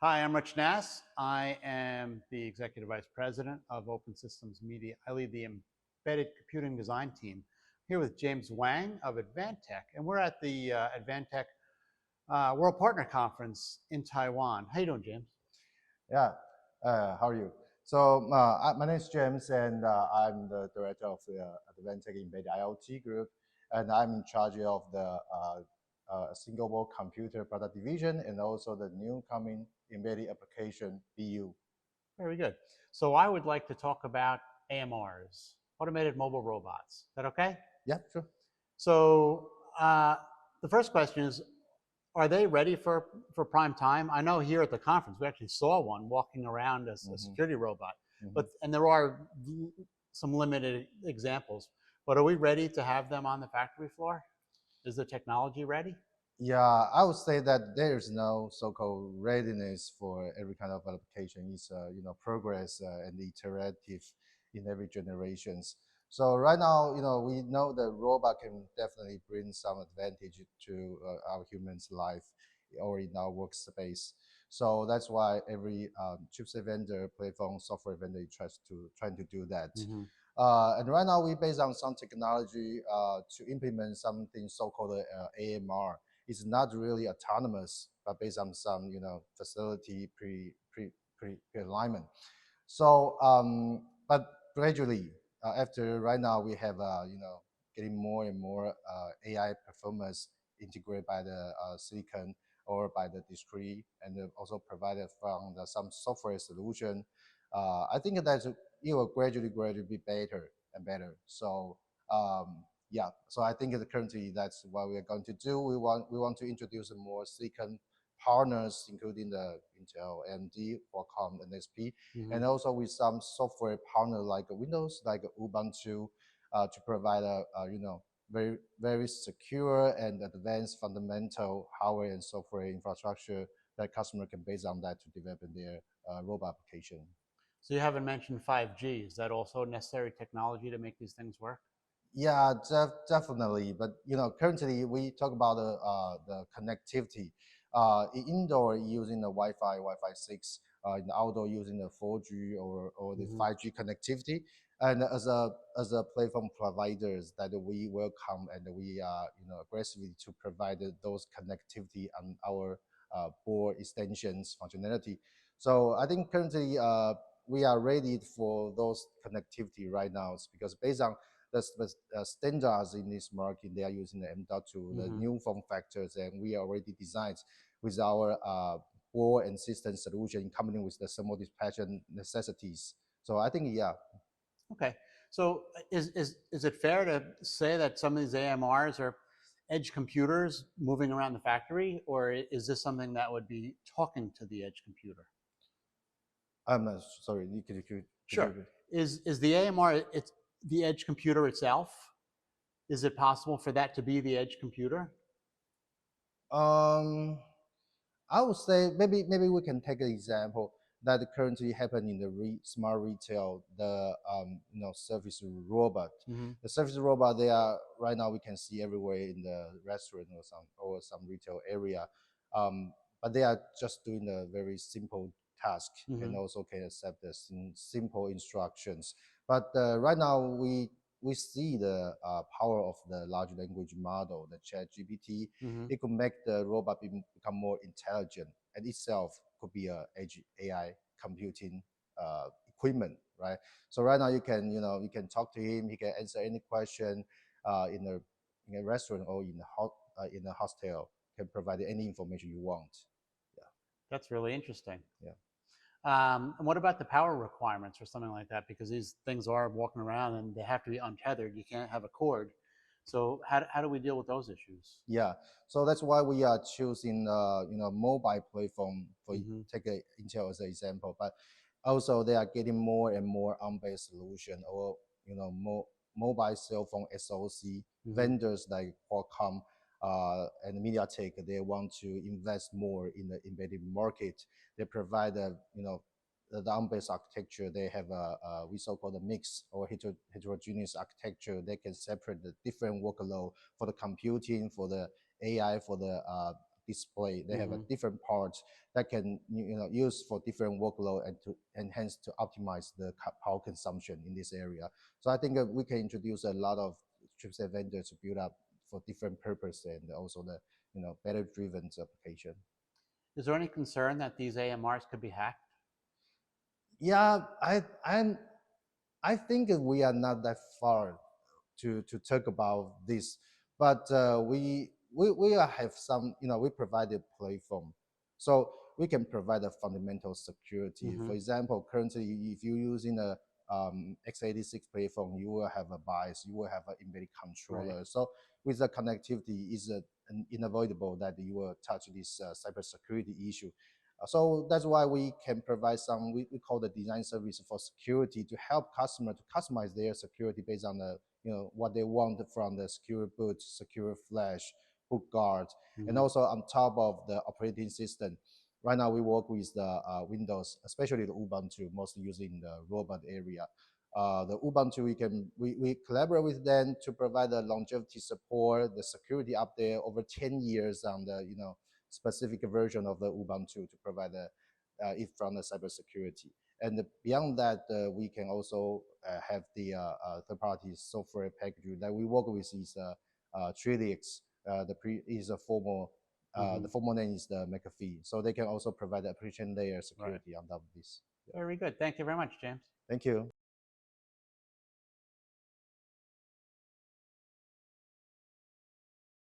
Hi, I'm Rich Nass. I am the Executive Vice President of Open Systems Media. I lead the Embedded Computing Design team here with James Wang of Advantech, and we're at the Advantech World Partner Conference in Taiwan. How you doing, James? Yeah, how are you? My name is James, and I'm the director of the Advantech Embedded IoT Group, and I'm in charge of the single board computer product division and also the new coming embedded application BU. Very good. So I would like to talk about AMRs, automated mobile robots. Is that okay? Yeah, sure. So the first question is, are they ready for prime time? I know here at the conference we actually saw one walking around as a security robot, and there are some limited examples. But are we ready to have them on the factory floor? Is the technology ready? Yeah, I would say that there's no so-called readiness for every kind of application. It's progress and iterative in every generations. So right now, we know the robot can definitely bring some advantage to our humans' life or in our workspace. So that's why every chipset vendor, platform, software vendor trying to do that. And right now, we based on some technology to implement something so-called AMR. It's not really autonomous, but based on some facility pre-alignment. So, but gradually, after right now we have getting more and more AI performance integrated by the silicon or by the discrete, and also provided from some software solution. I think that it will gradually be better and better. So yeah, so I think that currently that's what we are going to do. We want to introduce more silicon partners, including the Intel, AMD, Qualcomm, and SP, and also with some software partner like Windows, like Ubuntu, to provide a very secure and advanced fundamental hardware and software infrastructure that customer can base on that to develop their robot application. So you haven't mentioned 5G. Is that also necessary technology to make these things work? Yeah, definitely. But currently we talk about the connectivity. In indoor using the Wi-Fi 6. In the outdoor using the 4G or the 5G connectivity. And as a platform providers that we welcome and we aggressively to provide those connectivity on our board extensions functionality. So I think currently we are ready for those connectivity right now because based on the standards in this market, they are using the M.2, the new form factors, and we already designed with our board and system solution coming with the thermal dispatch necessities. So I think, yeah. Okay. So is it fair to say that some of these AMRs are edge computers moving around the factory, or is this something that would be talking to the edge computer? I'm sorry, Sure. Is the AMR the edge computer itself? Is it possible for that to be the edge computer? I would say maybe we can take an example that currently happen in the smart retail, the service robot. The service robot, they are right now we can see everywhere in the restaurant or some retail area, but they are just doing a very simple task and also can accept the simple instructions. But right now we see the power of the large language model, the ChatGPT. It could make the robot become more intelligent, and itself could be a edge AI computing equipment, right? So right now you can talk to him. He can answer any question in a restaurant or in a hostel. Can provide any information you want. Yeah, that's really interesting. Yeah. And what about the power requirements or something like that? Because these things are walking around and they have to be untethered. You can't have a cord. So how do we deal with those issues? Yeah, so that's why we are choosing mobile platform for take Intel as an example, but also they are getting more and more on-base solution or mobile cell phone SoC vendors like Qualcomm and MediaTek. They want to invest more in the embedded market. They provide the on-base architecture. They have we so-called a mix or heterogeneous architecture. They can separate the different workload for the computing, for the AI, for the display. They have a different parts that can use for different workload and to enhance to optimize the power consumption in this area. So I think we can introduce a lot of chipset vendors to build up for different purpose and also the better driven application. Is there any concern that these AMRs could be hacked? Yeah, I think we are not that far to talk about this, but we have some, we provide a platform, so we can provide a fundamental security. For example, currently, if you're using a x86 platform, you will have a BIOS, you will have an embedded controller. Right. So with the connectivity, is unavoidable that you will touch this cybersecurity issue. So that's why we can provide some, we call the design service for security to help customer to customize their security based on the, what they want from the secure boot, secure flash, boot guard, and also on top of the operating system. Right now we work with the Windows, especially the Ubuntu, mostly using the robot area. The Ubuntu, we collaborate with them to provide the longevity support, the security update over 10 years on the, specific version of the Ubuntu to provide it from the cybersecurity. And beyond that, we can also have the third-party software package that we work with is Trilix. Is a formal, the formal name is the McAfee. So they can also provide the application layer security on top of this. Very good. Thank you very much, James. Thank you.